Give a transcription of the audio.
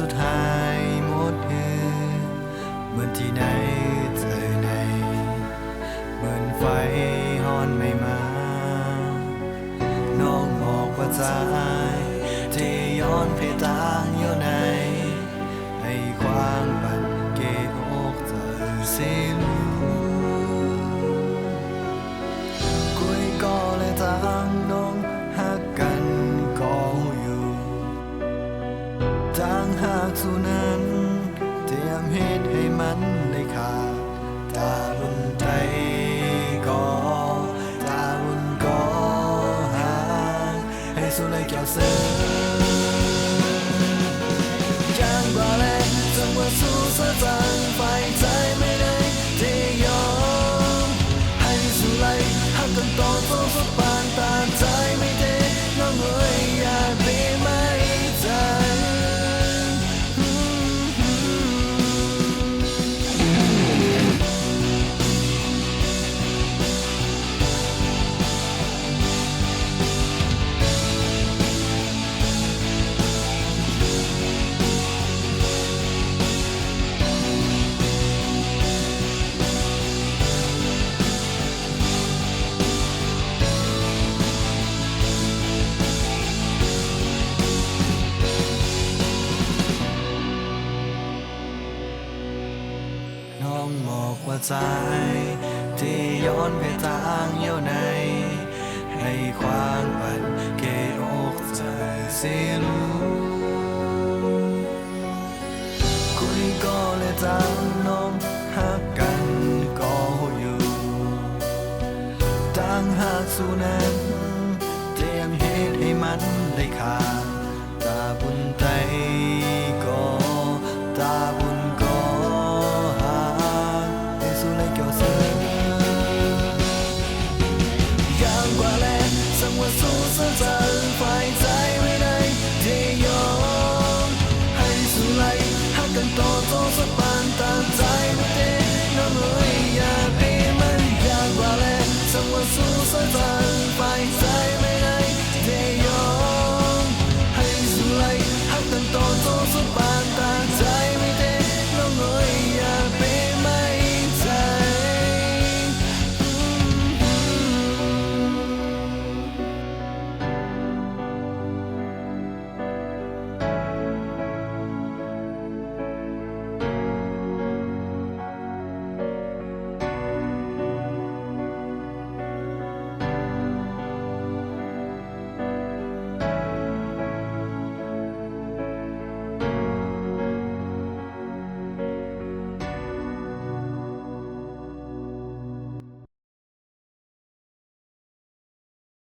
สุดท้ายหมดเหมือนที่ไหนเจอในเหมือนไฟฮ้อนไม่มาน้องบอกว่าใจที่ย้อนเพตางอยู่ในให้ความบันเกอกเธอสิลูคุยก็เลยทางน้องหักกันก็อยู่ทางหากสู่นั้นเตรียมเหตุให้มันได้ขาดตาบุญใจก็ตาบุญก็หาให้สู่เลยแก้วเสือย่างบ่แลจังว่าสู้ซะจังไฟใจไม่ได้ที่ยอมให้สู่เลยหักกันต่อสู้สุดปานตามใจไม่ได้น้องเอ๋ยอยากได้ไหมใจน้องบอกว่าใจที่ย้อนไปทางเยี่ยวในให้ความบันเกอกเธอสิรู้คุยก็เลยทางน้องหักกันก็อยู่ต่างหากสู่นั้นเตรียมเหตุให้มันได้ขาดตาบุญใจก็ตาบุญก็สังว่าสู้ซะจังไฟใจไม่ได้ที่ยอมให้สู่ไหลหักกันต่อสัก